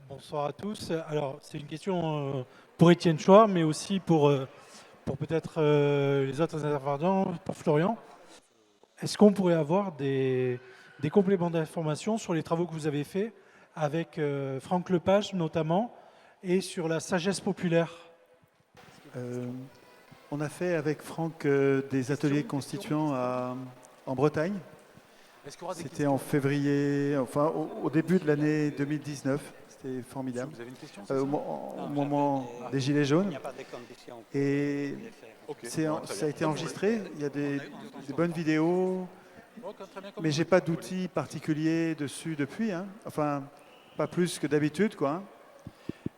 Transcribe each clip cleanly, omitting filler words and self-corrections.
Bonsoir à tous. Alors, c'est une question pour Étienne Chouard, mais aussi pour peut-être les autres intervenants, pour Florian. Est-ce qu'on pourrait avoir des compléments d'information sur les travaux que vous avez faits avec Franck Lepage notamment et sur la sagesse populaire? Euh, on a fait avec Franck des ateliers constituants en Bretagne. Est-ce qu'il y aura des C'était en questions? février, enfin au début de l'année 2019. C'était formidable. Vous avez une question, c'est Au, ça? mo- au Non, moment j'avais des Gilets il jaunes. n'y a pas de conditions pour Et les faire. Ok, très ça a bien. été Donc, vous enregistré. Il y a des bonnes vidéos, Ok, très bien, comme mais vous j'ai voulez. pas d'outils particuliers dessus depuis, hein. Enfin, pas plus que d'habitude, quoi,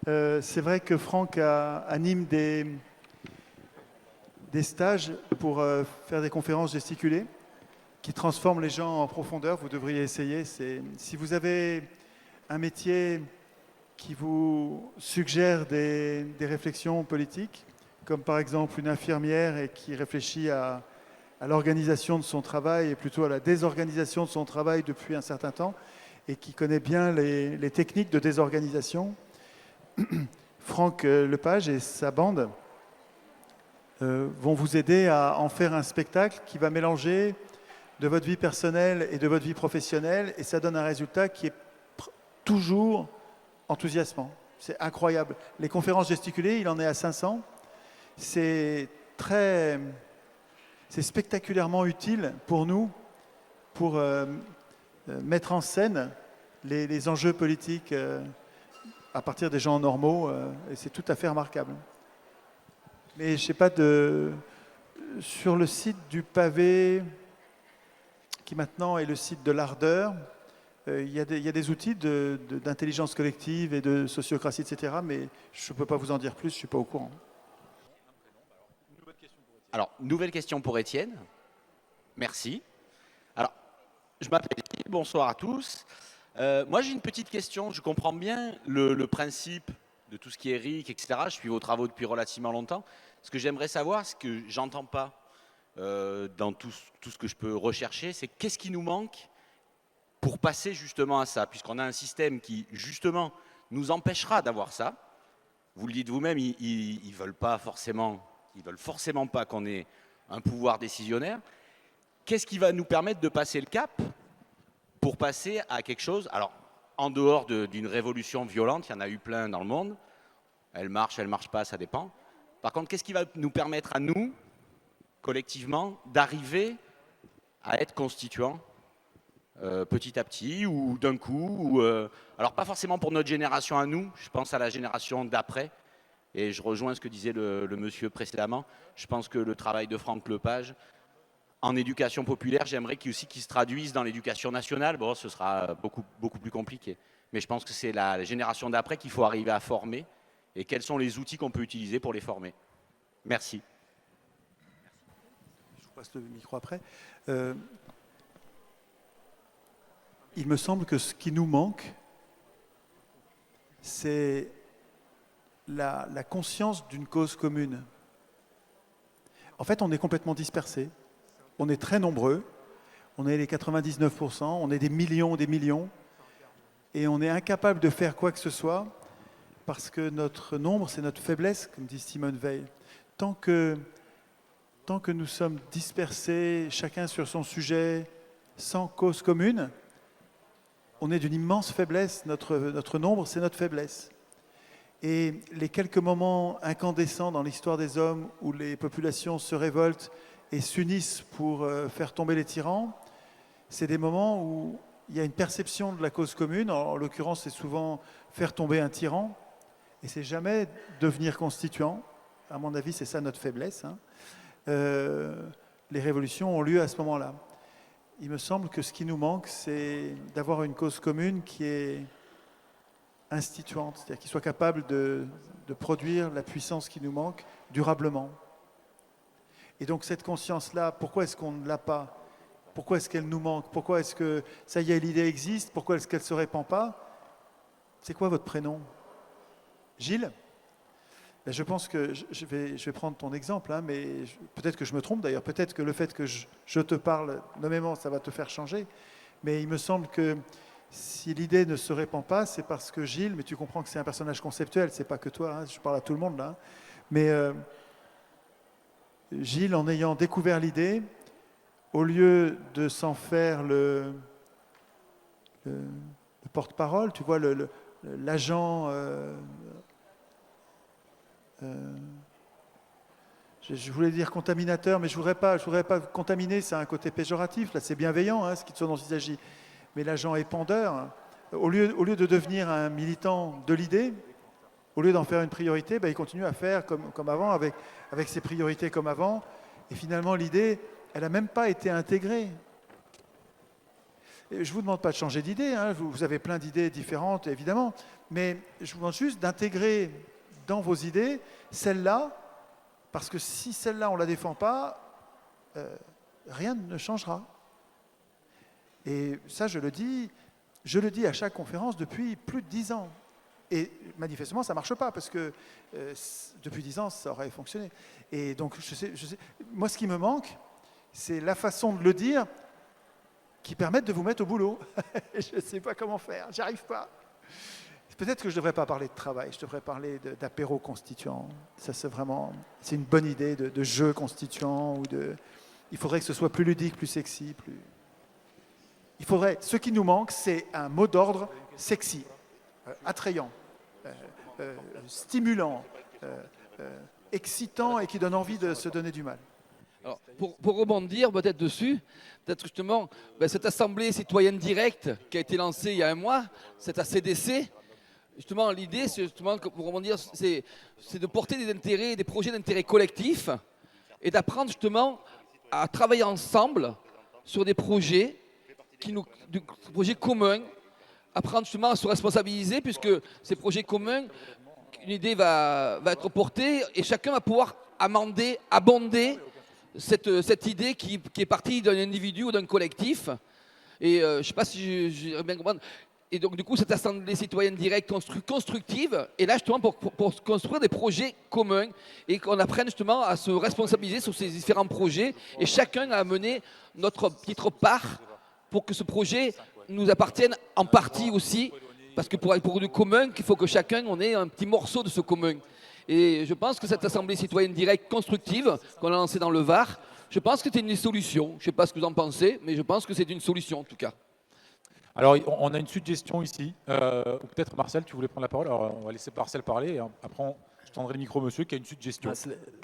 hein. C'est vrai que Franck anime des stages pour faire des conférences gesticulées qui transforment les gens en profondeur. Vous devriez essayer. Si vous avez un métier qui vous suggère des réflexions politiques, comme par exemple une infirmière et qui réfléchit à l'organisation de son travail et plutôt à la désorganisation de son travail depuis un certain temps et qui connaît bien les techniques de désorganisation, Franck Lepage et sa bande vont vous aider à en faire un spectacle qui va mélanger de votre vie personnelle et de votre vie professionnelle, et ça donne un résultat qui est toujours enthousiasmant. C'est incroyable. Les conférences gesticulées, il en est à 500. C'est très, c'est spectaculairement utile pour nous, pour mettre en scène les enjeux politiques à partir des gens normaux, et c'est tout à fait remarquable. Mais je sais pas sur le site du pavé, qui maintenant est le site de l'Ardeur, il y a des outils d'intelligence collective et de sociocratie, etc. Mais je ne peux pas vous en dire plus, je ne suis pas au courant. Alors, nouvelle question pour Étienne. Merci. Alors, je m'appelle Étienne, bonsoir à tous. Moi, j'ai une petite question. Je comprends bien le principe de tout ce qui est RIC, etc. Je suis vos travaux depuis relativement longtemps. Ce que j'aimerais savoir, ce que j'entends pas dans tout ce que je peux rechercher, c'est qu'est-ce qui nous manque pour passer justement à ça, puisqu'on a un système qui, justement, nous empêchera d'avoir ça. Vous le dites vous-même, ils veulent pas forcément, ils veulent forcément pas qu'on ait un pouvoir décisionnaire. Qu'est-ce qui va nous permettre de passer le cap pour passer à quelque chose, alors en dehors d'une révolution violente, il y en a eu plein dans le monde, elle marche pas, ça dépend. Par contre, qu'est-ce qui va nous permettre à nous, collectivement, d'arriver à être constituants petit à petit ou d'un coup alors pas forcément pour notre génération à nous, je pense à la génération d'après, et je rejoins ce que disait le monsieur précédemment. Je pense que le travail de Franck Lepage en éducation populaire, j'aimerais qu'il se traduise dans l'éducation nationale. Bon, ce sera beaucoup plus compliqué. Mais je pense que c'est la génération d'après qu'il faut arriver à former. Et quels sont les outils qu'on peut utiliser pour les former? Merci. Je vous passe le micro après. Il me semble que ce qui nous manque, c'est la conscience d'une cause commune. En fait, on est complètement dispersés. On est très nombreux. On est les 99%. On est des millions, et on est incapable de faire quoi que ce soit parce que notre nombre, c'est notre faiblesse, comme dit Simone Veil. Tant que nous sommes dispersés, chacun sur son sujet, sans cause commune, on est d'une immense faiblesse. Notre nombre, c'est notre faiblesse. Et les quelques moments incandescents dans l'histoire des hommes où les populations se révoltent et s'unissent pour faire tomber les tyrans, c'est des moments où il y a une perception de la cause commune. En l'occurrence, c'est souvent faire tomber un tyran, et c'est jamais devenir constituant. À mon avis, c'est ça notre faiblesse, hein. Les révolutions ont lieu à ce moment-là. Il me semble que ce qui nous manque, c'est d'avoir une cause commune qui est instituante, c'est-à-dire qui soit capable de produire la puissance qui nous manque durablement. Et donc cette conscience-là, pourquoi est-ce qu'on ne l'a pas? Pourquoi est-ce qu'elle nous manque? Pourquoi est-ce que, ça y est, l'idée existe? Pourquoi est-ce qu'elle ne se répand pas? C'est quoi votre prénom? Gilles? Ben, je pense que je vais prendre ton exemple, hein, mais peut-être que je me trompe d'ailleurs. Peut-être que le fait que je te parle nommément, ça va te faire changer. Mais il me semble que Si l'idée ne se répand pas, c'est parce que Gilles, mais tu comprends que c'est un personnage conceptuel, c'est pas que toi, hein, je parle à tout le monde là, hein. Mais Gilles, en ayant découvert l'idée, au lieu de s'en faire le porte-parole, tu vois, l'agent, je voulais dire contaminateur, mais je voudrais pas contaminer, c'est un côté péjoratif, là c'est bienveillant, hein, ce dont il s'agit. Mais l'agent épandeur, au lieu de devenir un militant de l'idée, au lieu d'en faire une priorité, ben, il continue à faire comme avant, avec ses priorités comme avant. Et finalement, l'idée, elle n'a même pas été intégrée. Et je ne vous demande pas de changer d'idée, hein, vous avez plein d'idées différentes, évidemment, mais je vous demande juste d'intégrer dans vos idées celle-là, parce que si celle-là, on ne la défend pas, rien ne changera. Et ça, je le dis à chaque conférence depuis plus de 10 ans. Et manifestement, ça ne marche pas, parce que depuis 10 ans, ça aurait fonctionné. Et donc, je sais, moi, ce qui me manque, c'est la façon de le dire qui permette de vous mettre au boulot. Je ne sais pas comment faire, j'y arrive pas. Peut-être que je ne devrais pas parler de travail, je devrais parler d'apéro constituant. Ça, c'est une bonne idée de jeu constituant. Il faudrait que ce soit plus ludique, plus sexy. Ce qui nous manque, c'est un mot d'ordre sexy, attrayant, stimulant, excitant et qui donne envie de se donner du mal. Alors, pour rebondir peut-être dessus, peut-être justement, cette assemblée citoyenne directe qui a été lancée il y a un mois, cette ACDC, justement l'idée, c'est justement, pour rebondir, c'est de porter des projets d'intérêt collectif et d'apprendre justement à travailler ensemble sur des projets des projets communs, apprendre justement à se responsabiliser puisque ces projets communs, une idée va être portée et chacun va pouvoir abonder cette idée qui est partie d'un individu ou d'un collectif. Et je ne sais pas si j'ai bien compris. Et donc, du coup, cette assemblée citoyenne directe constructive est là justement pour construire des projets communs et qu'on apprenne justement à se responsabiliser sur ces différents projets et chacun à mener notre petite part pour que ce projet nous appartienne en partie aussi. Parce que pour du commun, il faut que chacun on ait un petit morceau de ce commun. Et je pense que cette assemblée citoyenne directe constructive qu'on a lancée dans le Var, je pense que c'est une solution. Je ne sais pas ce que vous en pensez, mais je pense que c'est une solution en tout cas. Alors, on a une suggestion ici. Ou peut-être Marcel, tu voulais prendre la parole. Alors, on va laisser Marcel parler. Et après, je tendrai le micro au monsieur qui a une suggestion.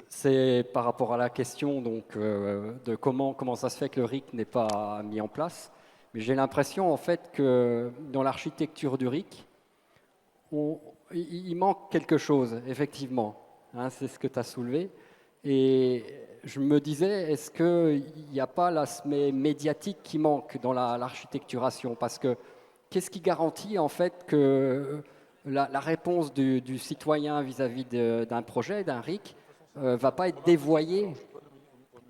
C'est par rapport à la question donc, de comment ça se fait que le RIC n'est pas mis en place. Mais j'ai l'impression en fait que dans l'architecture du RIC, il manque quelque chose, effectivement. Hein, c'est ce que tu as soulevé. Et je me disais, est-ce qu'il n'y a pas l'aspect médiatique qui manque dans l'architecturation? Parce que qu'est-ce qui garantit en fait que la réponse du citoyen vis-à-vis d'un projet, d'un RIC, ne va pas être dévoyée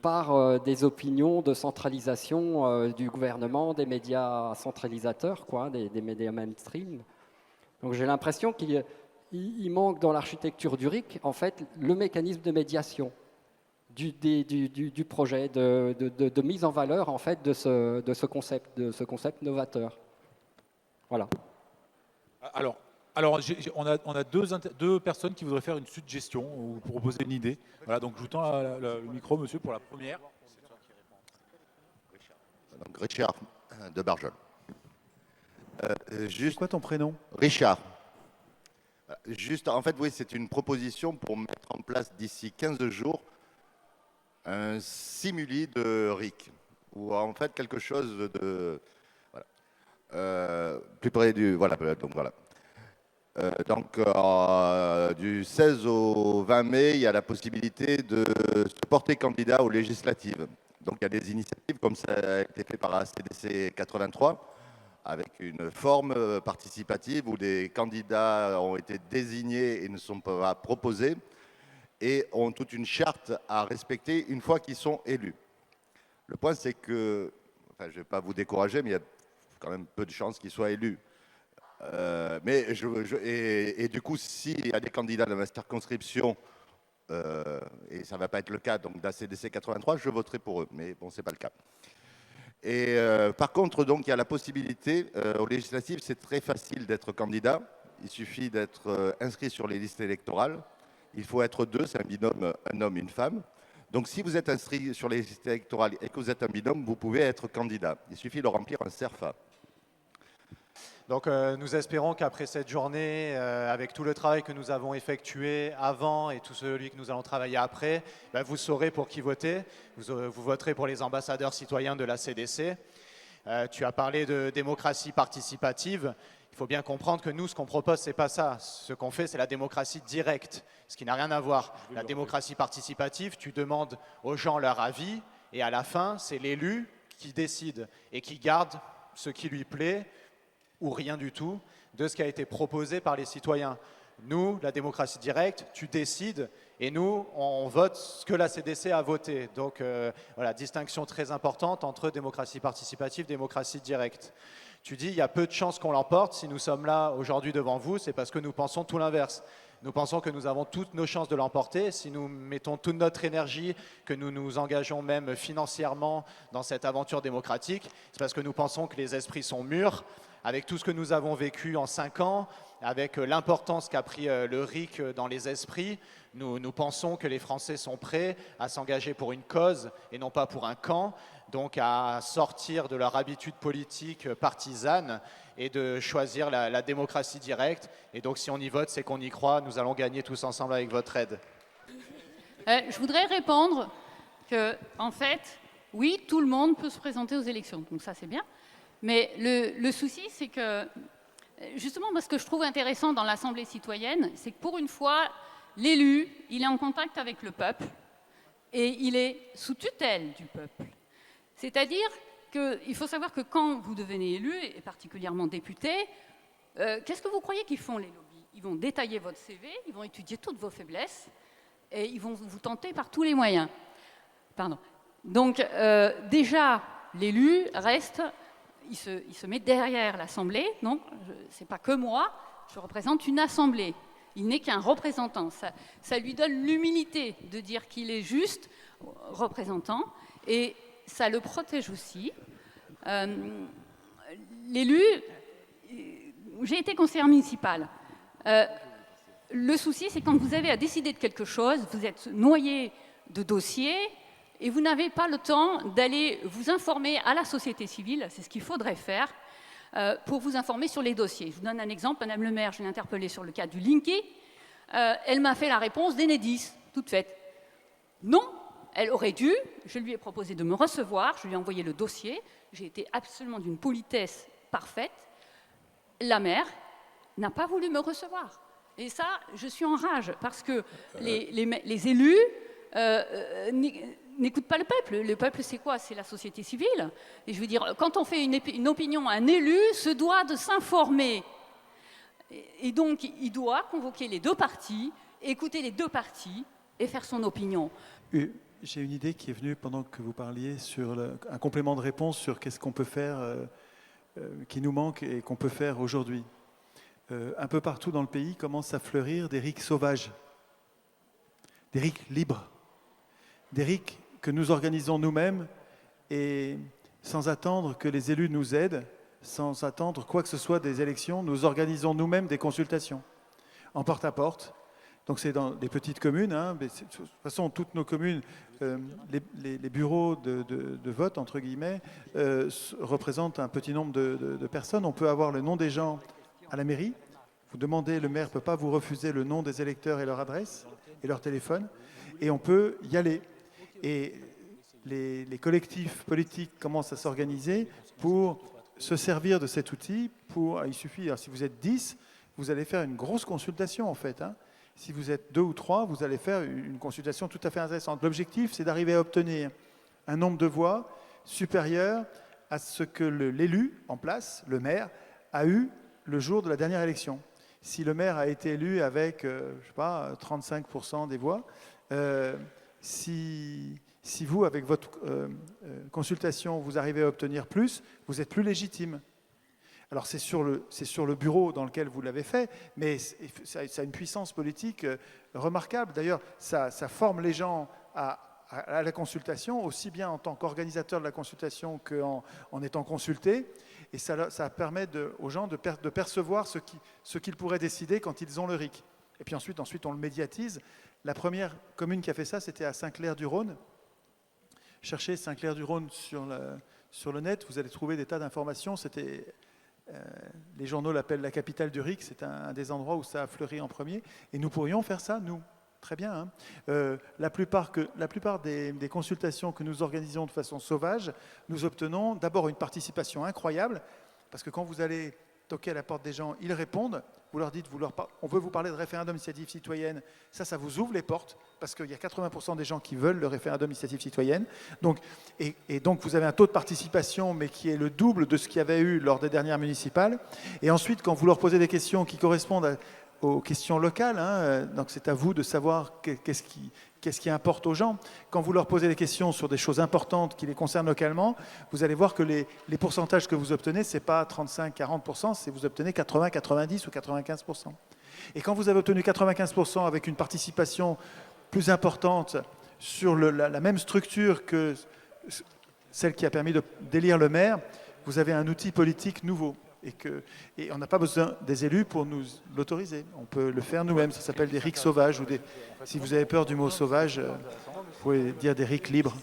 par des opinions de centralisation du gouvernement, des médias centralisateurs, des médias mainstream. Donc j'ai l'impression qu'il manque dans l'architecture du RIC, en fait, le mécanisme de médiation du projet, de mise en valeur en fait, de ce concept novateur. Voilà. Alors on a deux personnes qui voudraient faire une suggestion ou proposer une idée. Voilà, donc je vous tends le micro, monsieur, pour la première. Donc Richard de Barjol. C'est quoi ton prénom? Richard. Juste, en fait, oui, c'est une proposition pour mettre en place d'ici 15 jours un simuli de RIC, ou en fait quelque chose de plus près du du 16 au 20 mai, il y a la possibilité de se porter candidat aux législatives. Donc il y a des initiatives comme ça a été fait par la CDC 83 avec une forme participative où des candidats ont été désignés et ne sont pas proposés et ont toute une charte à respecter une fois qu'ils sont élus. Le point, c'est que, je ne vais pas vous décourager, mais il y a quand même peu de chances qu'ils soient élus. Et du coup, s'il y a des candidats de ma circonscription, et ça ne va pas être le cas donc d'ACDC 83, je voterai pour eux, mais bon, ce n'est pas le cas. Et par contre, donc, il y a la possibilité, aux législatives, c'est très facile d'être candidat. Il suffit d'être inscrit sur les listes électorales. Il faut être deux, c'est un binôme, un homme, une femme. Donc si vous êtes inscrit sur les listes électorales et que vous êtes un binôme, vous pouvez être candidat. Il suffit de remplir un CERFA. Donc nous espérons qu'après cette journée, avec tout le travail que nous avons effectué avant et tout celui que nous allons travailler après, vous saurez pour qui voter. Vous voterez pour les ambassadeurs citoyens de la CDC. Tu as parlé de démocratie participative. Il faut bien comprendre que nous, ce qu'on propose, ce n'est pas ça. Ce qu'on fait, c'est la démocratie directe, ce qui n'a rien à voir. La démocratie participative, tu demandes aux gens leur avis et à la fin, c'est l'élu qui décide et qui garde ce qui lui plaît ou rien du tout de ce qui a été proposé par les citoyens. Nous, la démocratie directe, tu décides et nous, on vote ce que la CDC a voté. Donc voilà, distinction très importante entre démocratie participative et démocratie directe. Tu dis, il y a peu de chances qu'on l'emporte. Si nous sommes là aujourd'hui devant vous, c'est parce que nous pensons tout l'inverse. Nous pensons que nous avons toutes nos chances de l'emporter. Si nous mettons toute notre énergie, que nous nous engageons même financièrement dans cette aventure démocratique, c'est parce que nous pensons que les esprits sont mûrs. Avec tout ce que nous avons vécu en 5 ans, avec l'importance qu'a pris le RIC dans les esprits, nous pensons que les Français sont prêts à s'engager pour une cause et non pas pour un camp, donc à sortir de leur habitude politique partisane et de choisir la démocratie directe. Et donc si on y vote, c'est qu'on y croit. Nous allons gagner tous ensemble avec votre aide. Je voudrais répondre que, en fait, oui, tout le monde peut se présenter aux élections. Donc ça, c'est bien. Mais le souci, c'est que, justement, moi, ce que je trouve intéressant dans l'Assemblée citoyenne, c'est que pour une fois, l'élu, il est en contact avec le peuple et il est sous tutelle du peuple. C'est-à-dire qu'il faut savoir que quand vous devenez élu, et particulièrement député, qu'est-ce que vous croyez qu'ils font, les lobbies? Ils vont détailler votre CV, ils vont étudier toutes vos faiblesses et ils vont vous tenter par tous les moyens. Pardon. Donc, déjà, l'élu reste... Il se met derrière l'Assemblée, donc ce n'est pas que moi, je représente une Assemblée. Il n'est qu'un représentant. Ça lui donne l'humilité de dire qu'il est juste représentant et ça le protège aussi. L'élu, j'ai été conseillère municipale. Le souci, c'est quand vous avez à décider de quelque chose, vous êtes noyé de dossiers, et vous n'avez pas le temps d'aller vous informer à la société civile, c'est ce qu'il faudrait faire, pour vous informer sur les dossiers. Je vous donne un exemple, Madame le maire, je l'ai interpellée sur le cas du Linky, elle m'a fait la réponse d'Enedis, toute faite. Non, elle aurait dû, je lui ai proposé de me recevoir, je lui ai envoyé le dossier, j'ai été absolument d'une politesse parfaite, la maire n'a pas voulu me recevoir. Et ça, je suis en rage, parce que les élus... n'écoute pas le peuple. Le peuple, c'est quoi? C'est la société civile. Et je veux dire, quand on fait une opinion, un élu se doit de s'informer. Et donc, il doit convoquer les deux parties, écouter les deux parties et faire son opinion. J'ai une idée qui est venue pendant que vous parliez sur un complément de réponse sur qu'est-ce qu'on peut faire, qui nous manque et qu'on peut faire aujourd'hui. Un peu partout dans le pays commencent à fleurir des RIC sauvages, des RIC libres, des RIC que nous organisons nous-mêmes et sans attendre que les élus nous aident, sans attendre quoi que ce soit des élections, nous organisons nous-mêmes des consultations en porte-à-porte. Donc c'est dans des petites communes, hein, mais de toute façon toutes nos communes, les bureaux de vote, entre guillemets, représentent un petit nombre de personnes. On peut avoir le nom des gens à la mairie, vous demandez, le maire ne peut pas vous refuser le nom des électeurs et leur adresse et leur téléphone, et on peut y aller. Et les collectifs politiques commencent à s'organiser pour se servir de cet outil. Il suffit, alors si vous êtes 10, vous allez faire une grosse consultation en fait. Hein. Si vous êtes 2 ou 3, vous allez faire une consultation tout à fait intéressante. L'objectif, c'est d'arriver à obtenir un nombre de voix supérieur à ce que l'élu en place, le maire, a eu le jour de la dernière élection. Si le maire a été élu avec, je sais pas, 35% des voix, si vous, avec votre consultation, vous arrivez à obtenir plus, vous êtes plus légitime. Alors c'est sur le bureau dans lequel vous l'avez fait, mais ça a une puissance politique remarquable. D'ailleurs, ça forme les gens à à la consultation, aussi bien en tant qu'organisateur de la consultation qu'en étant consulté. Et ça permet aux gens de percevoir ce qu'ils pourraient décider quand ils ont le RIC. Et puis ensuite, on le médiatise. La première commune qui a fait ça, c'était à Saint-Clair-du-Rhône. Cherchez Saint-Clair-du-Rhône sur le net, vous allez trouver des tas d'informations. Les journaux l'appellent la capitale du RIC, c'est un des endroits où ça a fleuri en premier. Et nous pourrions faire ça, nous. Très bien. Hein. La plupart des consultations que nous organisons de façon sauvage, nous obtenons d'abord une participation incroyable, parce que quand vous allez toquer à la porte des gens, ils répondent. Vous leur dites, on veut vous parler de référendum d'initiative citoyenne. Ça vous ouvre les portes, parce qu'il y a 80% des gens qui veulent le référendum d'initiative citoyenne. Donc, et donc, vous avez un taux de participation, mais qui est le double de ce qu'il y avait eu lors des dernières municipales. Et ensuite, quand vous leur posez des questions qui correspondent aux questions locales, hein, donc c'est à vous de savoir qu'est-ce qui importe aux gens. Quand vous leur posez des questions sur des choses importantes qui les concernent localement, vous allez voir que les pourcentages que vous obtenez, ce n'est pas 35-40%, c'est vous obtenez 80, 90 ou 95%. Et quand vous avez obtenu 95% avec une participation plus importante sur la même structure que celle qui a permis d'élire le maire, vous avez un outil politique nouveau. Et on n'a pas besoin des élus pour nous l'autoriser. On peut le faire nous-mêmes. Ça s'appelle des RIC sauvages. Si vous avez peur du mot sauvage, vous pouvez dire des RIC libres.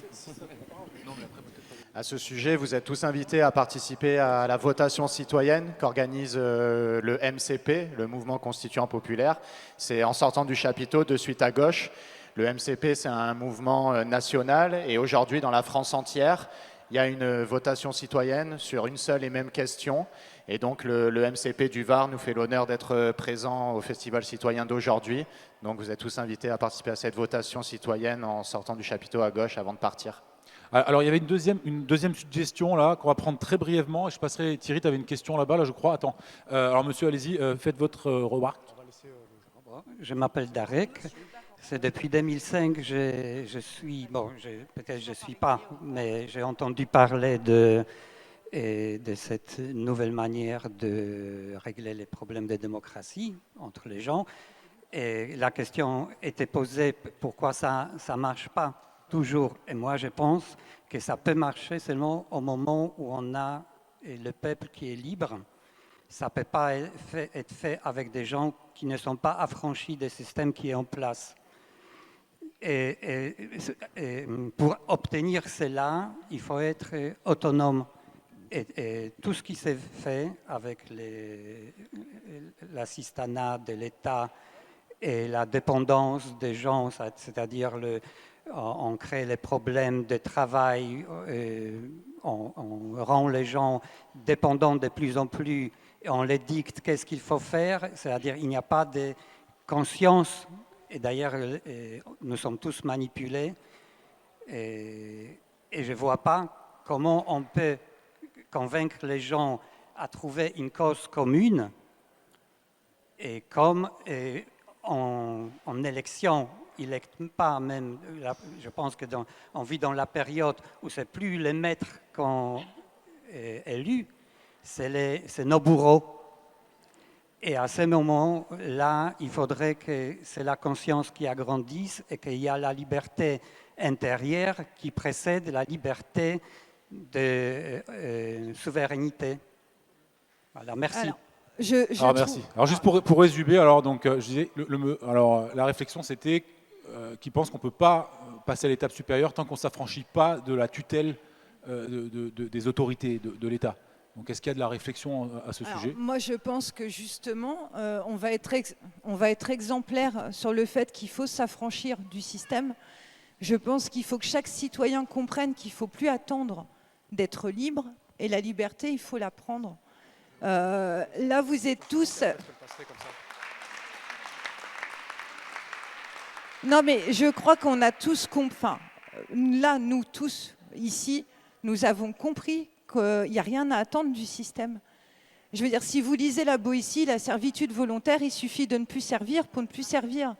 À ce sujet, vous êtes tous invités à participer à la votation citoyenne qu'organise le MCP, le Mouvement Constituant Populaire. C'est en sortant du chapiteau, de suite à gauche. Le MCP, c'est un mouvement national et aujourd'hui, dans la France entière, il y a une votation citoyenne sur une seule et même question. Et donc, le MCP du Var nous fait l'honneur d'être présent au Festival citoyen d'aujourd'hui. Donc, vous êtes tous invités à participer à cette votation citoyenne en sortant du chapiteau à gauche avant de partir. Alors, il y avait une deuxième suggestion là qu'on va prendre très brièvement. Je passerai, Thierry, tu avais une question là-bas, là, je crois. Attends. Alors, monsieur, allez-y, faites votre remarque. Je m'appelle Darek. C'est depuis 2005 que je suis, peut-être je ne suis pas, mais j'ai entendu parler de cette nouvelle manière de régler les problèmes de démocratie entre les gens. Et la question était posée, pourquoi ça ne marche pas toujours? Et moi, je pense que ça peut marcher seulement au moment où on a le peuple qui est libre. Ça ne peut pas être fait avec des gens qui ne sont pas affranchis des systèmes qui sont en place. Et pour obtenir cela, il faut être autonome. Et tout ce qui s'est fait avec l'assistanat de l'État et la dépendance des gens, c'est-à-dire on crée les problèmes de travail, on rend les gens dépendants de plus en plus, et on les dicte qu'est-ce qu'il faut faire, c'est-à-dire il n'y a pas de conscience. Et d'ailleurs, nous sommes tous manipulés. Et je ne vois pas comment on peut convaincre les gens à trouver une cause commune. Et comme en élection, ils n'électent pas même. Je pense qu'on vit dans la période où ce n'est plus les maîtres qu'on élus, c'est nos bourreaux. Et à ce moment-là, il faudrait que c'est la conscience qui agrandisse et qu'il y a la liberté intérieure qui précède la liberté de souveraineté. Voilà, merci. Alors, merci. Alors juste pour résumer, alors donc je disais, alors la réflexion c'était qu'ils pensent qu'on ne peut pas passer à l'étape supérieure tant qu'on ne s'affranchit pas de la tutelle des autorités de l'État. Donc, est-ce qu'il y a de la réflexion à ce sujet? Moi, je pense que justement, on va être exemplaire sur le fait qu'il faut s'affranchir du système. Je pense qu'il faut que chaque citoyen comprenne qu'il ne faut plus attendre d'être libre, et la liberté, il faut la prendre. Là, vous êtes tous... Non, mais je crois qu'on a tous compris... Enfin, là, nous tous, ici, nous avons compris qu'il n'y a rien à attendre du système. Je veux dire, si vous lisez la Boétie, la servitude volontaire, il suffit de ne plus servir pour ne plus servir.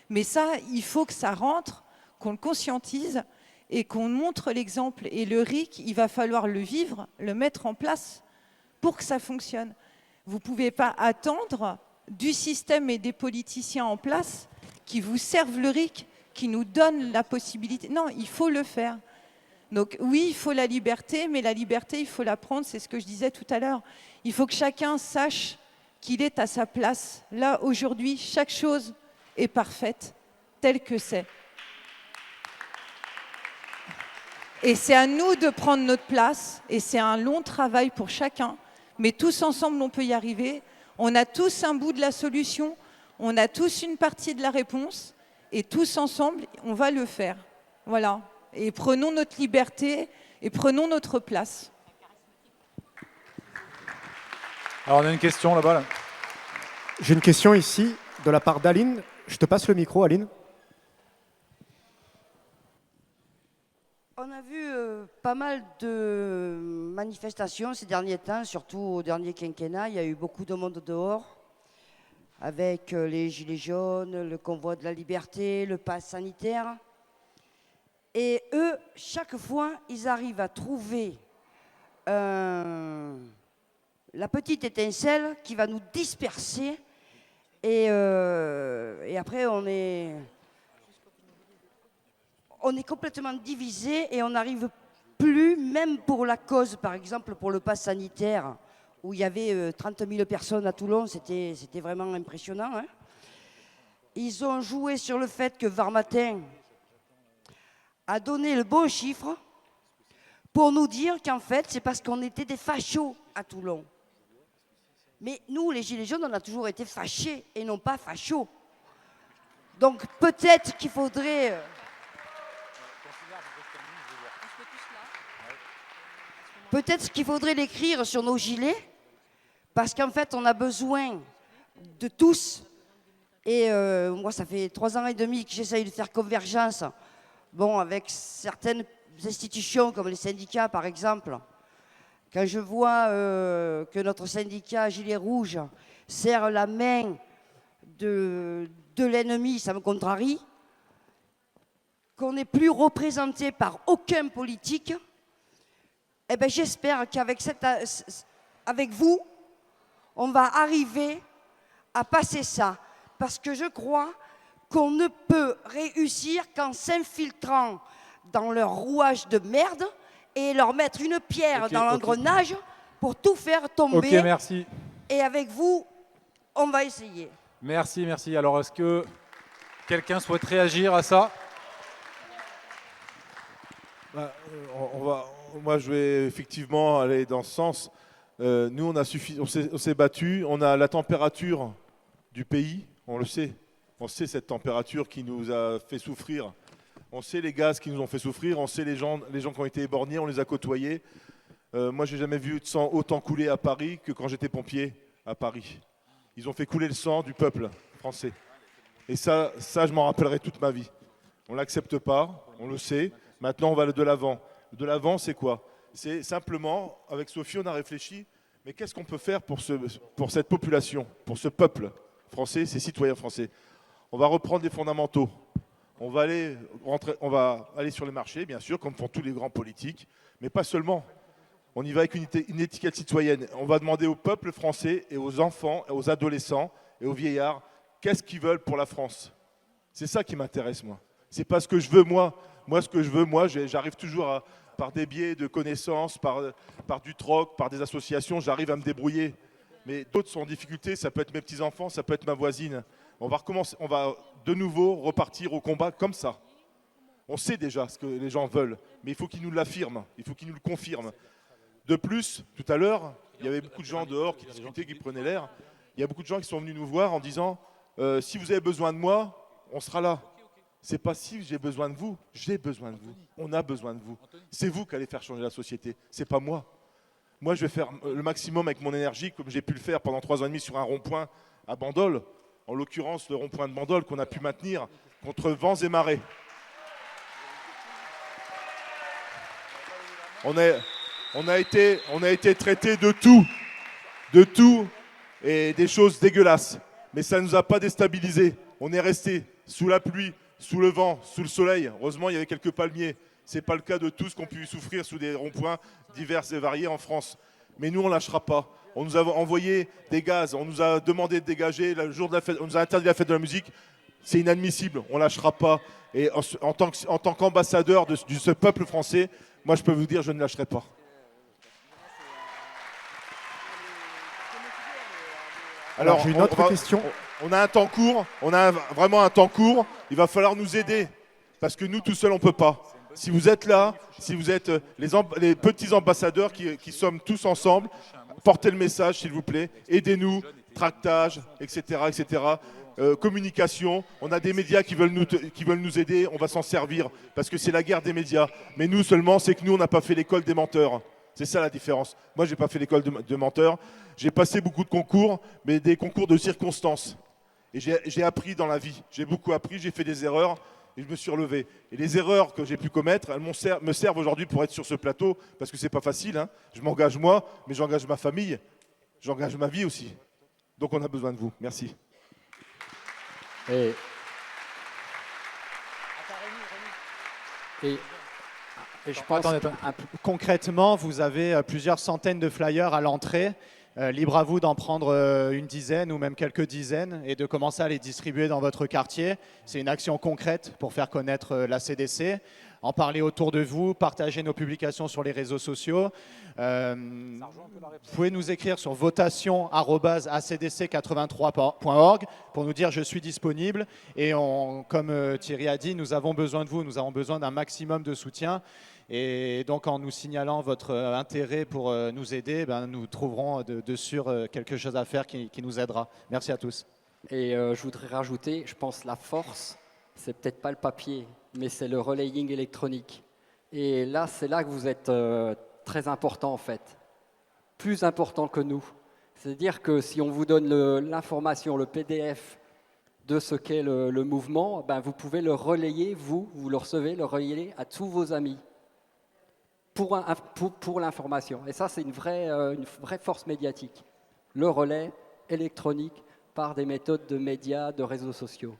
Mais ça, il faut que ça rentre, qu'on le conscientise et qu'on montre l'exemple. Et le RIC, il va falloir le vivre, le mettre en place pour que ça fonctionne. Vous ne pouvez pas attendre du système et des politiciens en place qui vous servent le RIC, qui nous donne la possibilité. Non, il faut le faire. Donc oui, il faut la liberté, mais la liberté, il faut la prendre, c'est ce que je disais tout à l'heure. Il faut que chacun sache qu'il est à sa place. Là, aujourd'hui, chaque chose est parfaite, telle que c'est. Et c'est à nous de prendre notre place, et c'est un long travail pour chacun, mais tous ensemble, on peut y arriver. On a tous un bout de la solution, on a tous une partie de la réponse, et tous ensemble, on va le faire. Voilà. Et prenons notre liberté, et prenons notre place. Alors, on a une question là-bas. Là. J'ai une question ici, de la part d'Aline. Je te passe le micro, Aline. On a vu pas mal de manifestations ces derniers temps, surtout au dernier quinquennat. Il y a eu beaucoup de monde dehors, avec les gilets jaunes, le convoi de la liberté, le pass sanitaire. Et eux, chaque fois, ils arrivent à trouver la petite étincelle qui va nous disperser. Et après, on est complètement divisé et on n'arrive plus, même pour la cause, par exemple pour le pass sanitaire, où il y avait 30 000 personnes à Toulon, c'était vraiment impressionnant. Hein. Ils ont joué sur le fait que Varmatin a donné le bon chiffre pour nous dire qu'en fait, c'est parce qu'on était des fachos à Toulon. Mais nous, les Gilets jaunes, on a toujours été fâchés et non pas fachos. Donc peut-être qu'il faudrait... Peut-être qu'il faudrait l'écrire sur nos gilets, parce qu'en fait, on a besoin de tous. Et moi, ça fait 3 ans et demi que j'essaye de faire convergence, bon, avec certaines institutions, comme les syndicats, par exemple. Quand je vois que notre syndicat Gilets Rouges serre la main de l'ennemi, ça me contrarie. Qu'on n'est plus représenté par aucun politique. Eh ben, j'espère qu'avec avec vous, on va arriver à passer ça. Parce que je crois qu'on ne peut réussir qu'en s'infiltrant dans leur rouage de merde et leur mettre une pierre dans l'engrenage pour tout faire tomber. Ok, merci. Et avec vous, on va essayer. Merci, merci. Alors, est-ce que quelqu'un souhaite réagir à ça ? Moi, je vais effectivement aller dans ce sens. Nous, on s'est battus. On a la température du pays, on le sait. On sait cette température qui nous a fait souffrir. On sait les gaz qui nous ont fait souffrir. On sait les gens qui ont été éborgnés, on les a côtoyés. Moi, j'ai jamais vu de sang autant couler à Paris que quand j'étais pompier à Paris. Ils ont fait couler le sang du peuple français. Et ça, je m'en rappellerai toute ma vie. On ne l'accepte pas, on le sait. Maintenant, on va de l'avant. De l'avant, c'est quoi? C'est simplement, avec Sophie, on a réfléchi, mais qu'est-ce qu'on peut faire pour cette population, pour ce peuple français, ces citoyens français? On va reprendre les fondamentaux. On va aller sur les marchés, bien sûr, comme font tous les grands politiques, mais pas seulement. On y va avec une étiquette citoyenne. On va demander au peuple français et aux enfants, et aux adolescents et aux vieillards, qu'est-ce qu'ils veulent pour la France? C'est ça qui m'intéresse, moi. C'est pas ce que je veux, moi. Moi, ce que je veux, j'arrive toujours par des biais de connaissances, par du troc, par des associations, j'arrive à me débrouiller. Mais d'autres sont en difficulté, ça peut être mes petits-enfants, ça peut être ma voisine. On va de nouveau repartir au combat comme ça. On sait déjà ce que les gens veulent, mais il faut qu'ils nous l'affirment, il faut qu'ils nous le confirment. De plus, tout à l'heure, il y avait beaucoup de gens dehors qui discutaient, qui prenaient l'air. Il y a beaucoup de gens qui sont venus nous voir en disant si vous avez besoin de moi, on sera là. C'est pas si j'ai besoin de vous, j'ai besoin de vous. On a besoin de vous. C'est vous qui allez faire changer la société, c'est pas moi. Moi, je vais faire le maximum avec mon énergie, comme j'ai pu le faire pendant 3 ans et demi sur un rond-point à Bandol. En l'occurrence, le rond-point de Bandol qu'on a pu maintenir contre vents et marées. On a été traité de tout et des choses dégueulasses. Mais ça ne nous a pas déstabilisés. On est resté sous la pluie, sous le vent, sous le soleil. Heureusement, il y avait quelques palmiers. Ce n'est pas le cas de tous qui ont pu souffrir sous des ronds-points divers et variés en France. Mais nous, on ne lâchera pas. On nous a envoyé des gaz, on nous a demandé de dégager le jour de la fête, on nous a interdit la fête de la musique. C'est inadmissible, on ne lâchera pas. Et en tant qu'ambassadeur de ce peuple français, moi je peux vous dire, je ne lâcherai pas. Alors, j'ai une autre question. On a un temps court, on a vraiment un temps court. Il va falloir nous aider parce que nous, tout seuls, on ne peut pas. Si vous êtes là, si vous êtes les petits ambassadeurs qui sommes tous ensemble, portez le message, s'il vous plaît. Aidez-nous, tractage, etc., etc. Communication. On a des médias qui veulent nous aider. On va s'en servir parce que c'est la guerre des médias. Mais nous seulement, c'est que nous, on n'a pas fait l'école des menteurs. C'est ça la différence. Moi, je n'ai pas fait l'école de menteur. J'ai passé beaucoup de concours, mais des concours de circonstances. Et j'ai appris dans la vie. J'ai beaucoup appris, j'ai fait des erreurs et je me suis relevé. Et les erreurs que j'ai pu commettre, elles me servent aujourd'hui pour être sur ce plateau, parce que ce n'est pas facile. Hein. Je m'engage moi, mais j'engage ma famille. J'engage ma vie aussi. Donc on a besoin de vous. Merci. Et je pense concrètement, vous avez plusieurs centaines de flyers à l'entrée. Libre à vous d'en prendre une dizaine ou même quelques dizaines et de commencer à les distribuer dans votre quartier. C'est une action concrète pour faire connaître la CDC. En parler autour de vous, partager nos publications sur les réseaux sociaux. Vous pouvez nous écrire sur votation@acdc83.org pour nous dire je suis disponible. Et comme Thierry a dit, nous avons besoin de vous, nous avons besoin d'un maximum de soutien. Et donc en nous signalant votre intérêt pour nous aider, nous trouverons de sûr quelque chose à faire qui nous aidera. Merci à tous. Et je voudrais rajouter, je pense la force, c'est peut-être pas le papier, mais c'est le relaying électronique. Et là, c'est là que vous êtes très important en fait, plus important que nous. C'est-à-dire que si on vous donne l'information, le PDF de ce qu'est le mouvement, vous pouvez le relayer, vous le recevez, le relayer à tous vos amis pour l'information. Et ça, c'est une vraie force médiatique. Le relais électronique par des méthodes de médias, de réseaux sociaux.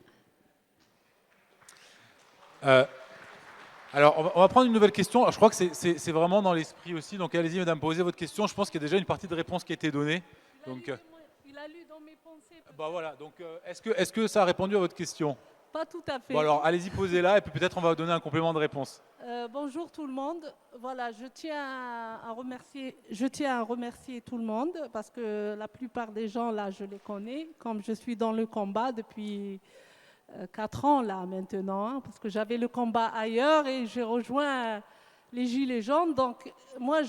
Alors, on va prendre une nouvelle question. Alors, je crois que c'est vraiment dans l'esprit aussi. Donc, allez-y, madame, posez votre question. Je pense qu'il y a déjà une partie de réponse qui a été donnée. Donc, il a lu dans mes pensées. Voilà. Donc, est-ce que ça a répondu à votre question? Pas tout à fait. Bon, alors, allez-y, posez-la, et puis peut-être on va vous donner un complément de réponse. Bonjour tout le monde. Voilà, je tiens à remercier tout le monde parce que la plupart des gens là, je les connais. Comme je suis dans le combat depuis 4 ans là maintenant, hein, parce que j'avais le combat ailleurs et j'ai rejoint les Gilets jaunes. Donc moi,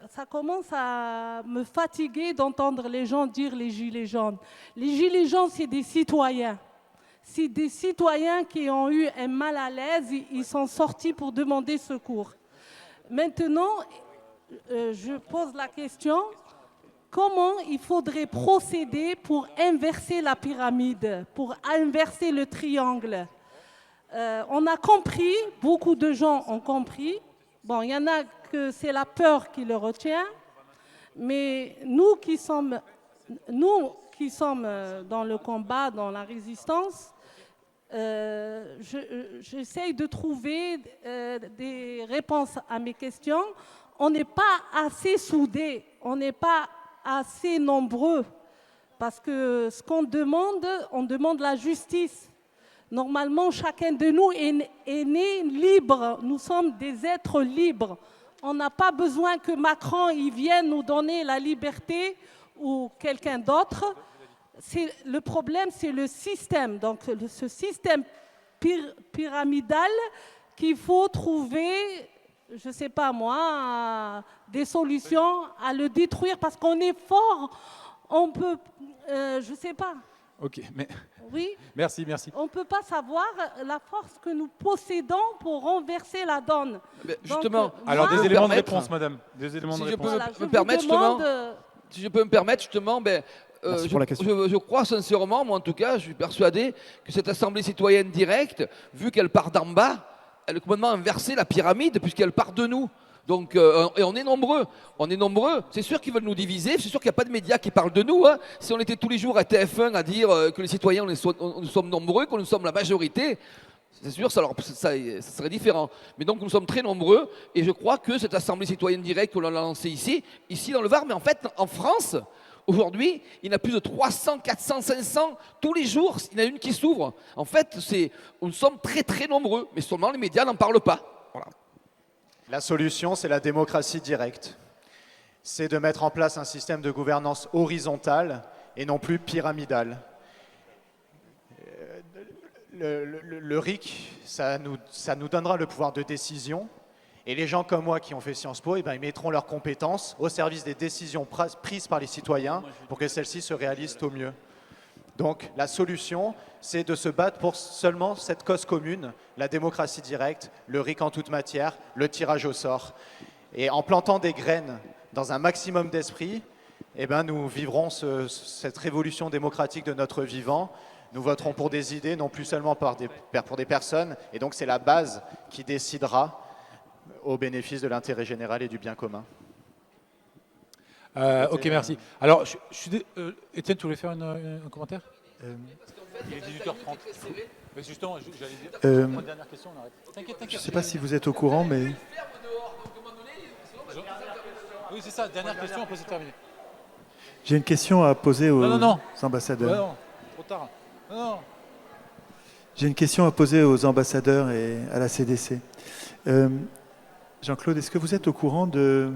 ça commence à me fatiguer d'entendre les gens dire les Gilets jaunes. Les Gilets jaunes, c'est des citoyens. C'est des citoyens qui ont eu un mal à l'aise, ils sont sortis pour demander secours. Maintenant, je pose la question, comment il faudrait procéder pour inverser la pyramide, pour inverser le triangle? On a compris, beaucoup de gens ont compris. Bon, il y en a que c'est la peur qui le retient, mais nous qui sommes dans le combat, dans la résistance, j'essaye de trouver des réponses à mes questions. On n'est pas assez soudés, on n'est pas assez nombreux, parce que ce qu'on demande, on demande la justice. Normalement, chacun de nous est né libre, nous sommes des êtres libres. On n'a pas besoin que Macron il vienne nous donner la liberté ou quelqu'un d'autre. Le problème, c'est le système. Donc, ce système pyramidal qu'il faut trouver, je ne sais pas moi, des solutions à le détruire parce qu'on est fort. On peut, je ne sais pas. Ok, mais oui. Merci. On ne peut pas savoir la force que nous possédons pour renverser la donne. Justement. Alors, des éléments de réponse, madame. Des éléments de réponse. Si je peux me permettre, justement, je crois sincèrement, moi en tout cas, je suis persuadé que cette assemblée citoyenne directe, vu qu'elle part d'en bas, elle a complètement inversé la pyramide puisqu'elle part de nous. Donc, et on est nombreux. C'est sûr qu'ils veulent nous diviser. C'est sûr qu'il n'y a pas de médias qui parlent de nous. Hein. Si on était tous les jours à TF1 à dire que les citoyens, nous sommes nombreux, que nous sommes la majorité, c'est sûr, ça serait différent. Mais donc, nous sommes très nombreux. Et je crois que cette assemblée citoyenne directe que l'on a lancée ici dans le Var, mais en fait, en France, Aujourd'hui, il y en a plus de 300, 400, 500 tous les jours. Il y en a une qui s'ouvre. En fait, nous sommes très très nombreux, mais seulement les médias n'en parlent pas. Voilà. La solution, c'est la démocratie directe. C'est de mettre en place un système de gouvernance horizontale et non plus pyramidale. Le RIC, ça nous donnera le pouvoir de décision. Et les gens comme moi qui ont fait Sciences Po, ils mettront leurs compétences au service des décisions prises par les citoyens pour que celles-ci se réalisent au mieux. Donc la solution, c'est de se battre pour seulement cette cause commune, la démocratie directe, le RIC en toute matière, le tirage au sort. Et en plantant des graines dans un maximum d'esprit, nous vivrons cette révolution démocratique de notre vivant. Nous voterons pour des idées, non plus seulement pour des personnes. Et donc c'est la base qui décidera au bénéfice de l'intérêt général et du bien commun. Ok, merci. Alors, Étienne, tu voulais faire un commentaire Il est 18h30. Mais justement, j'allais dire, une dernière question, on arrête. T'inquiète. Je ne sais pas si vous êtes au courant, mais... Oui, c'est ça, dernière question, après c'est terminé. J'ai une question à poser aux ambassadeurs. Non, trop tard. Non. J'ai une question à poser aux ambassadeurs et à la CDC. Jean-Claude, est-ce que vous êtes au courant de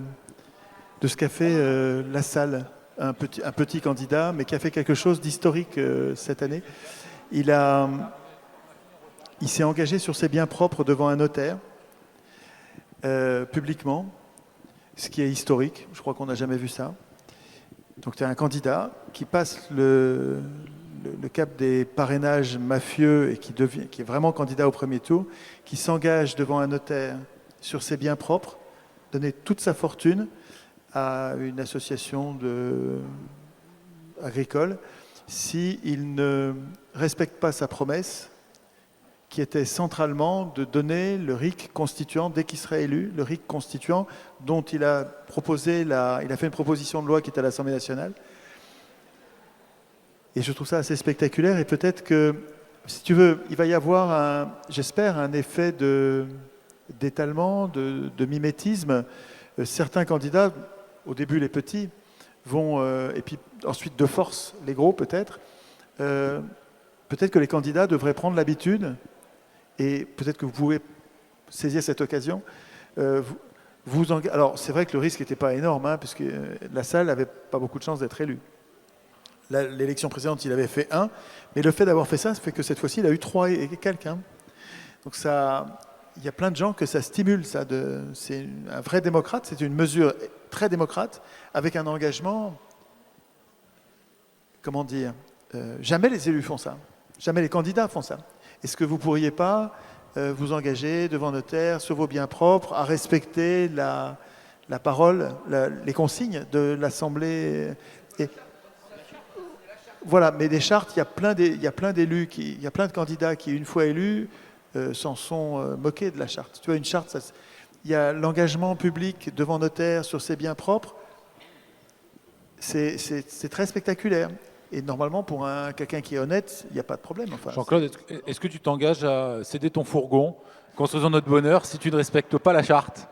ce qu'a fait Lassalle, un petit candidat, mais qui a fait quelque chose d'historique cette année? Il s'est engagé sur ses biens propres devant un notaire, publiquement, ce qui est historique. Je crois qu'on n'a jamais vu ça. Donc tu as un candidat qui passe le cap des parrainages mafieux et qui est vraiment candidat au premier tour, qui s'engage devant un notaire sur ses biens propres, donner toute sa fortune à une association agricole, s'il ne respecte pas sa promesse, qui était centralement de donner le RIC constituant, dès qu'il serait élu, le RIC constituant dont il a fait une proposition de loi qui est à l'Assemblée nationale. Et je trouve ça assez spectaculaire, et peut-être que, si tu veux, il va y avoir, j'espère, un effet d'étalement, de mimétisme. Certains candidats, au début les petits, vont, et puis ensuite de force les gros peut-être, peut-être que les candidats devraient prendre l'habitude, et peut-être que vous pouvez saisir cette occasion. Alors c'est vrai que le risque n'était pas énorme, puisque Lassalle n'avait pas beaucoup de chance d'être élu. L'élection précédente, il avait fait 1, mais le fait d'avoir fait ça fait que cette fois-ci, il a eu 3 et quelques. Donc ça... Il y a plein de gens que ça stimule, ça. C'est un vrai démocrate, c'est une mesure très démocrate, avec un engagement, comment dire, jamais les élus font ça, jamais les candidats font ça. Est-ce que vous ne pourriez pas vous engager devant notaire, sur vos biens propres, à respecter la parole, les consignes de l'Assemblée Voilà, mais des chartes, il y a plein d'élus, il y a plein de candidats qui, une fois élus, s'en sont moqués de la charte. Tu vois, une charte, il y a l'engagement public devant notaire sur ses biens propres. C'est très spectaculaire. Et normalement, pour quelqu'un qui est honnête, il n'y a pas de problème. Enfin, Jean-Claude, est-ce que tu t'engages à céder ton fourgon, construisant notre bonheur, si tu ne respectes pas la charte?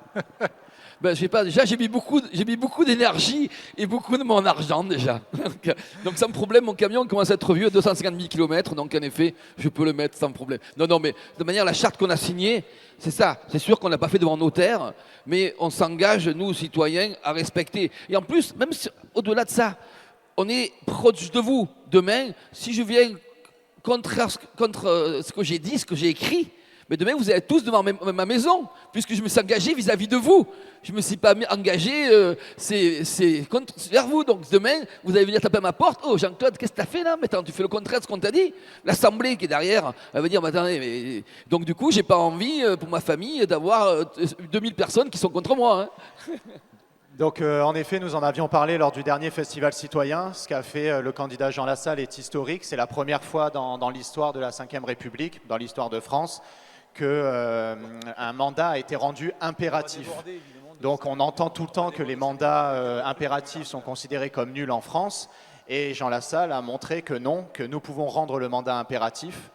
Déjà, j'ai mis beaucoup d'énergie et beaucoup de mon argent déjà. Donc sans problème, mon camion commence à être vieux, 250 000 km, donc en effet, je peux le mettre sans problème. Non, mais de manière, la charte qu'on a signée, c'est ça. C'est sûr qu'on ne l'a pas fait devant notaire, mais on s'engage, nous, citoyens, à respecter. Et en plus, même au-delà de ça, on est proche de vous. Demain, si je viens contre ce que j'ai dit, ce que j'ai écrit, mais demain, vous allez tous devant ma maison, puisque je me suis engagé vis-à-vis de vous. Je ne me suis pas engagé vers vous. Donc demain, vous allez venir taper à ma porte. Oh, Jean-Claude, qu'est-ce que tu as fait là? Mais attends, tu fais le contraire de ce qu'on t'a dit. L'Assemblée qui est derrière, elle va dire, attendez, mais... Donc du coup, je n'ai pas envie, pour ma famille, d'avoir 2000 personnes qui sont contre moi. Donc en effet, nous en avions parlé lors du dernier festival citoyen. Ce qu'a fait le candidat Jean Lassalle est historique. C'est la première fois dans l'histoire de la Ve République, dans l'histoire de France, qu'un mandat a été rendu impératif. Donc on entend tout le temps que les mandats impératifs sont considérés comme nuls en France, et Jean Lassalle a montré que non, que nous pouvons rendre le mandat impératif.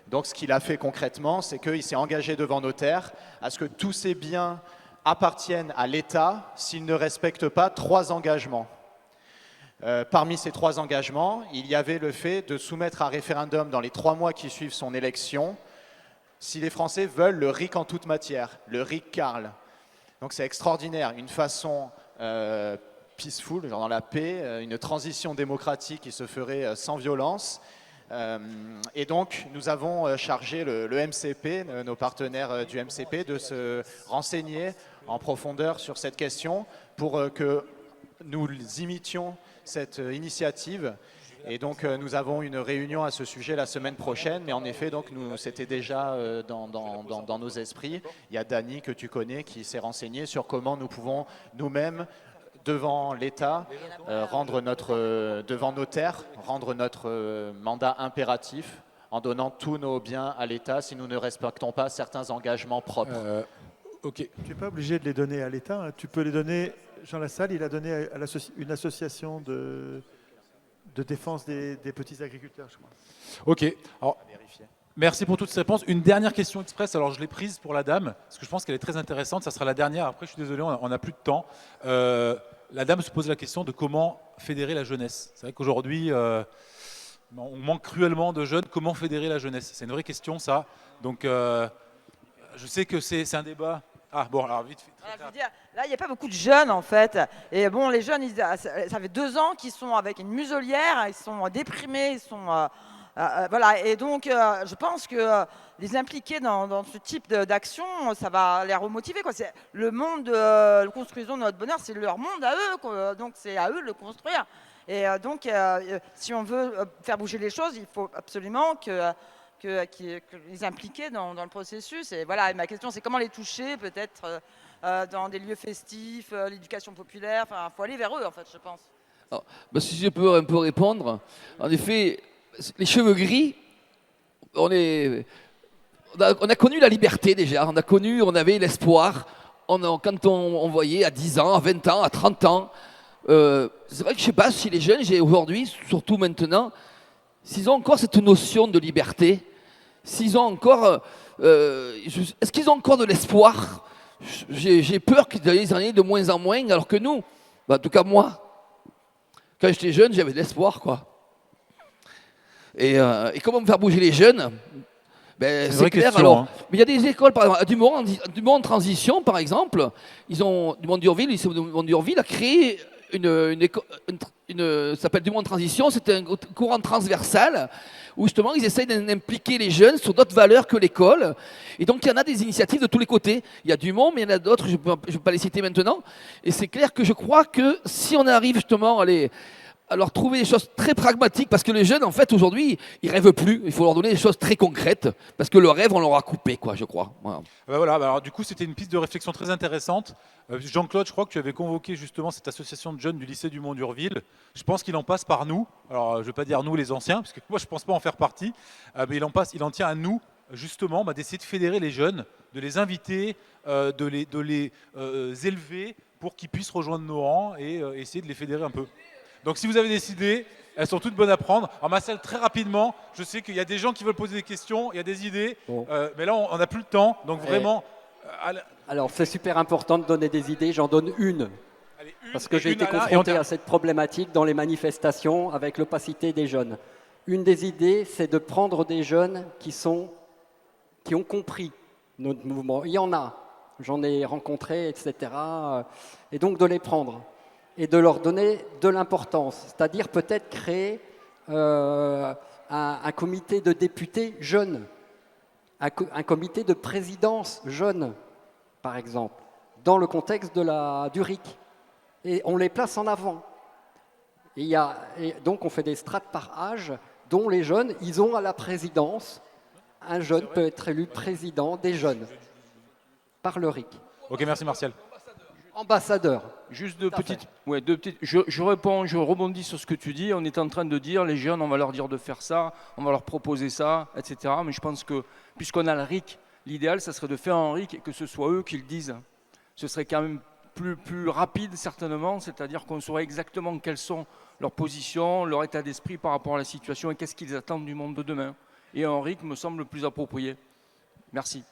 Donc ce qu'il a fait concrètement, c'est qu'il s'est engagé devant notaire à ce que tous ces biens appartiennent à l'État s'il ne respecte pas 3 engagements. Parmi ces 3 engagements, il y avait le fait de soumettre à référendum dans les 3 mois qui suivent son élection si les Français veulent le RIC en toute matière, le RIC Carl. Donc c'est extraordinaire, une façon peaceful, genre dans la paix, une transition démocratique qui se ferait sans violence. Et donc nous avons chargé le MCP, nos partenaires du MCP, de se renseigner en profondeur sur cette question pour que nous imitions cette initiative. Et donc nous avons une réunion à ce sujet la semaine prochaine, mais en effet, donc c'était déjà dans nos esprits. Il y a Dany, que tu connais, qui s'est renseigné sur comment nous pouvons nous-mêmes, devant l'État, devant notaire, rendre notre mandat impératif en donnant tous nos biens à l'État si nous ne respectons pas certains engagements propres. Tu n'es pas obligé de les donner à l'État, hein. Tu peux les donner. Jean Lassalle, il a donné à une association de défense des petits agriculteurs, je crois. Ok. Alors, merci pour toutes ces réponses. Une dernière question express. Alors, je l'ai prise pour la dame, parce que je pense qu'elle est très intéressante. Ça sera la dernière. Après, je suis désolé, on n'a plus de temps. La dame se pose la question de comment fédérer la jeunesse. C'est vrai qu'aujourd'hui, on manque cruellement de jeunes. Comment fédérer la jeunesse? C'est une vraie question, ça. Donc, je sais que c'est un débat. Ah bon, alors vite. Voilà, je veux dire, là, il n'y a pas beaucoup de jeunes en fait. Et bon, les jeunes, ça fait 2 ans qu'ils sont avec une muselière, ils sont déprimés, ils sont voilà. Et donc, je pense que les impliquer dans ce type d'action, ça va les remotiver, quoi. C'est le monde, construisons notre bonheur, c'est leur monde à eux, quoi. Donc c'est à eux de le construire. Et donc, si on veut faire bouger les choses, il faut absolument que les impliquer dans le processus. Et voilà, ma question, c'est comment les toucher, peut-être dans des lieux festifs, l'éducation populaire. Enfin, il faut aller vers eux, en fait, je pense. Alors, si je peux un peu répondre, en effet, les cheveux gris, on a connu la liberté déjà, on avait l'espoir. Quand on voyait à 10 ans, à 20 ans, à 30 ans, c'est vrai que je ne sais pas si les jeunes, aujourd'hui, surtout maintenant, s'ils ont encore cette notion de liberté, s'ils ont encore, est-ce qu'ils ont encore de l'espoir? J'ai peur qu'ils en aient de moins en moins, alors que nous, en tout cas moi, quand j'étais jeune, j'avais de l'espoir, quoi. Et comment faire bouger les jeunes? C'est clair. Question, alors, hein. Mais il y a des écoles, par exemple, du Mont Transition, par exemple, du Mont d'Urville a créé une école, ça s'appelle du Mont Transition, c'est un courant transversal où justement ils essayent d'impliquer les jeunes sur d'autres valeurs que l'école. Et donc il y en a des initiatives de tous les côtés. Il y a Dumont, mais il y en a d'autres, je ne vais pas les citer maintenant. Et c'est clair que je crois que si on arrive justement à leur trouver des choses très pragmatiques, parce que les jeunes, en fait, aujourd'hui, ils rêvent plus. Il faut leur donner des choses très concrètes, parce que le rêve, on leur a coupé, quoi, je crois. Voilà. Alors du coup, c'était une piste de réflexion très intéressante. Jean-Claude, je crois que tu avais convoqué justement cette association de jeunes du lycée du Mont d'Urville. Je pense qu'il en passe par nous. Alors, je ne vais pas dire nous, les anciens, parce que moi, je ne pense pas en faire partie. Mais il en tient à nous, justement, d'essayer de fédérer les jeunes, de les inviter, de les élever pour qu'ils puissent rejoindre nos rangs et essayer de les fédérer un peu. Donc si vous avez des idées, elles sont toutes bonnes à prendre. Alors Marcel, très rapidement, je sais qu'il y a des gens qui veulent poser des questions, il y a des idées, mais là on n'a plus le temps, donc vraiment... Alors c'est super important de donner des idées, j'en donne une. Parce que j'ai été confronté à cette problématique dans les manifestations avec l'opacité des jeunes. Une des idées, c'est de prendre des jeunes qui ont compris notre mouvement. Il y en a, j'en ai rencontré, etc. Et donc de les prendre et de leur donner de l'importance. C'est-à-dire peut-être créer un comité de députés jeunes, un comité de présidence jeune, par exemple, dans le contexte du RIC. Et on les place en avant. Et donc on fait des strates par âge, dont les jeunes, ils ont à la présidence. Un jeune peut être élu président des jeunes, par le RIC. Ok, merci Martial. Ambassadeur. Juste deux petites. Je réponds, je rebondis sur ce que tu dis. On est en train de dire, les jeunes, on va leur dire de faire ça, on va leur proposer ça, etc. Mais je pense que, puisqu'on a le RIC, l'idéal, ça serait de faire un RIC et que ce soit eux qui le disent. Ce serait quand même plus rapide, certainement, c'est-à-dire qu'on saurait exactement quelles sont leurs positions, leur état d'esprit par rapport à la situation et qu'est-ce qu'ils attendent du monde de demain. Et un RIC me semble le plus approprié. Merci.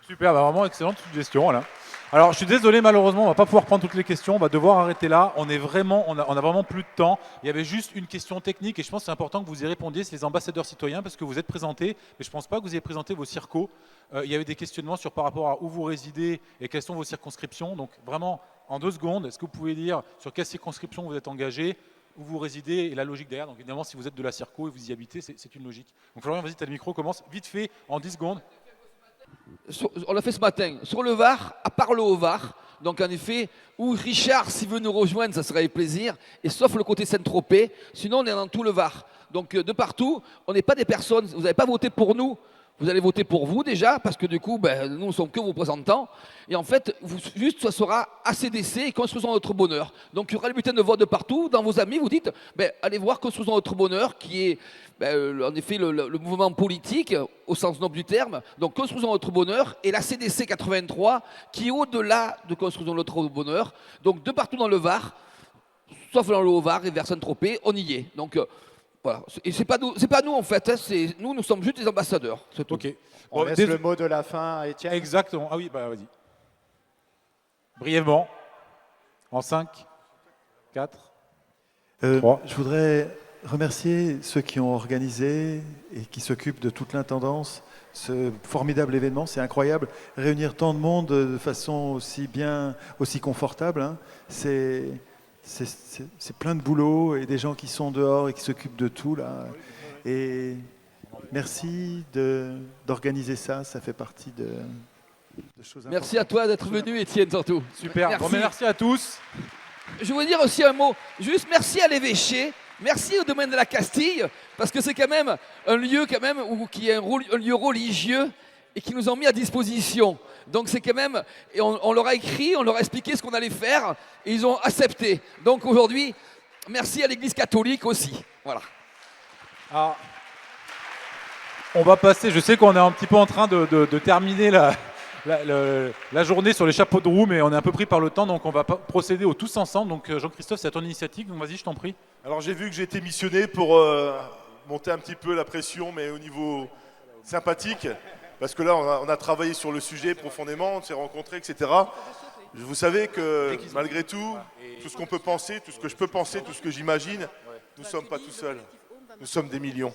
Super, vraiment excellente suggestion, là. Alors, je suis désolé, malheureusement, on va pas pouvoir prendre toutes les questions. On va devoir arrêter là. On a vraiment plus de temps. Il y avait juste une question technique et je pense que c'est important que vous y répondiez. C'est les ambassadeurs citoyens parce que vous êtes présentés, mais je pense pas que vous ayez présenté vos circos. Il y avait des questionnements sur par rapport à où vous résidez et quelles sont vos circonscriptions. Donc, vraiment, en 2 secondes, est-ce que vous pouvez dire sur quelle circonscription vous êtes engagé, où vous résidez et la logique derrière. Donc, évidemment, si vous êtes de la circo et vous y habitez, c'est une logique. Donc, Florian, vas-y, tu as le micro. Commence vite fait en 10 secondes. On l'a fait ce matin. Sur le Var, à part le Haut-Var, donc en effet, où Richard, s'il veut nous rejoindre, ça serait avec plaisir, et sauf le côté Saint-Tropez, sinon on est dans tout le Var. Donc de partout, on n'est pas des personnes, vous n'avez pas voté pour nous, vous allez voter pour vous déjà, parce que du coup, nous ne sommes que vos représentants. Et en fait, juste, ça sera ACDC et Construisons notre bonheur. Donc il y aura le bulletin de vote de partout. Dans vos amis, vous dites, allez voir Construisons notre bonheur, qui est en effet le mouvement politique, au sens noble du terme. Donc Construisons notre bonheur et la CDC 83, qui est au-delà de Construisons notre bonheur. Donc de partout dans le Var, sauf dans le Haut-Var et vers Saint-Tropez, on y est. Donc voilà. Et c'est pas nous en fait, hein, nous sommes juste les ambassadeurs. C'est tout. Ok. On laisse le mot de la fin à Étienne. Exactement. Ah oui, vas-y. Brièvement, en 5, 4, 3. Je voudrais remercier ceux qui ont organisé et qui s'occupent de toute l'intendance ce formidable événement. C'est incroyable. Réunir tant de monde de façon aussi confortable, hein. C'est plein de boulot et des gens qui sont dehors et qui s'occupent de tout là. Et merci d'organiser ça. Ça fait partie de choses importantes. Merci à toi d'être venu, Étienne, surtout. Super. Merci à tous. Je voulais dire aussi un mot. Juste merci à l'évêché. Merci au domaine de la Castille, parce que c'est quand même un lieu qui est un lieu religieux et qui nous ont mis à disposition. Donc c'est quand même, et on leur a écrit, on leur a expliqué ce qu'on allait faire, et ils ont accepté. Donc aujourd'hui, merci à l'Église catholique aussi. Voilà. Alors, on va passer, je sais qu'on est un petit peu en train de terminer la journée sur les chapeaux de roue, mais on est un peu pris par le temps, donc on va procéder au tous ensemble. Donc Jean-Christophe, c'est à ton initiative, donc vas-y, je t'en prie. Alors j'ai vu que j'ai été missionné pour monter un petit peu la pression, mais au niveau sympathique, parce que là on a travaillé sur le sujet profondément, on s'est rencontrés, etc. Vous savez que malgré tout, tout ce qu'on peut penser, tout ce que je peux penser, tout ce que j'imagine, nous ne sommes pas tout seuls. Nous sommes des millions.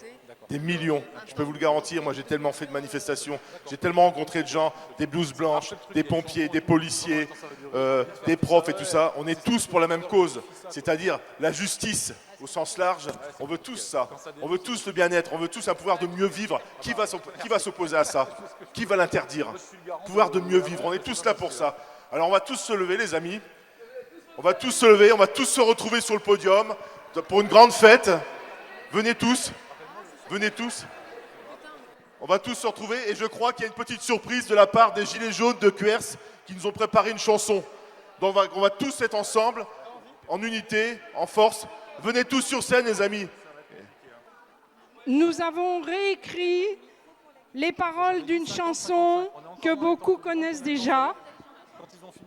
Des millions, je peux vous le garantir. Moi j'ai tellement fait de manifestations, j'ai tellement rencontré de gens, des blouses blanches, des pompiers, des policiers, des profs et tout ça. On est tous pour la même cause, c'est-à-dire la justice au sens large. On veut tous ça, on veut tous le bien-être, on veut tous un pouvoir de mieux vivre. Qui va s'opposer à ça? Qui va l'interdire? Pouvoir de mieux vivre, on est tous là pour ça. Alors on va tous se lever les amis, on va tous se lever, on va tous se retrouver sur le podium pour une grande fête. Venez tous. Venez tous, on va tous se retrouver et je crois qu'il y a une petite surprise de la part des Gilets jaunes de QERS qui nous ont préparé une chanson. Donc on va tous être ensemble, en unité, en force. Venez tous sur scène les amis. Nous avons réécrit les paroles d'une chanson que beaucoup connaissent déjà,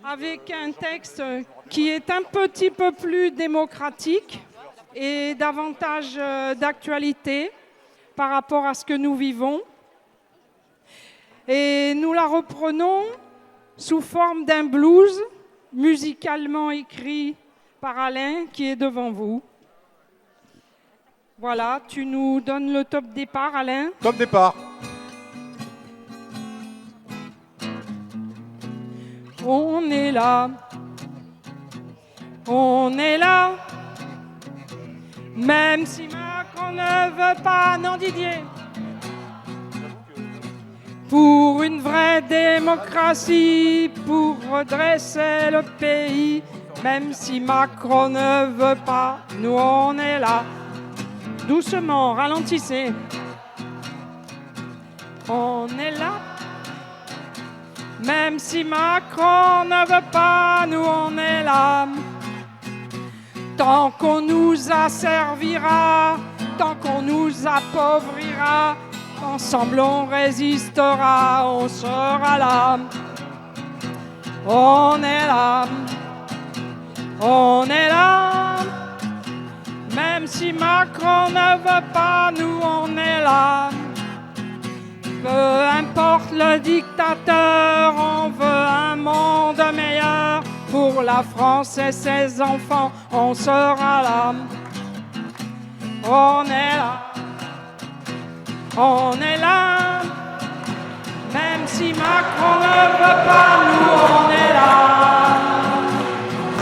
avec un texte qui est un petit peu plus démocratique et davantage d'actualité par rapport à ce que nous vivons. Et nous la reprenons sous forme d'un blues musicalement écrit par Alain qui est devant vous. Voilà, tu nous donnes le top départ, Alain. Top départ. On est là, on est là, même si Macron ne veut pas, non Didier, pour une vraie démocratie, pour redresser le pays, même si Macron ne veut pas, nous on est là. Doucement, ralentissez. On est là. Même si Macron ne veut pas, nous on est là. Tant qu'on nous asservira, tant qu'on nous appauvrira, ensemble on résistera, on sera là. On est là. On est là. Même si Macron ne veut pas, nous on est là. Peu importe le dictateur, on veut un monde meilleur. pour la France et ses enfants, on sera là. On est là. On est là. Même si Macron ne veut pas, nous on est là.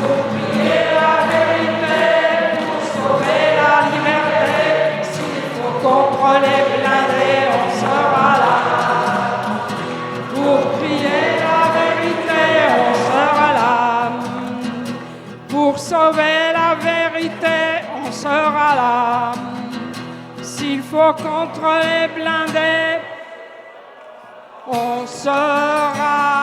Pour crier la vérité, pour sauver la liberté. S'il faut contre les blindés, on sera là. Pour crier la vérité, on sera là. Pour sauver la vérité, on sera là. S'il faut contre les blindés, on sera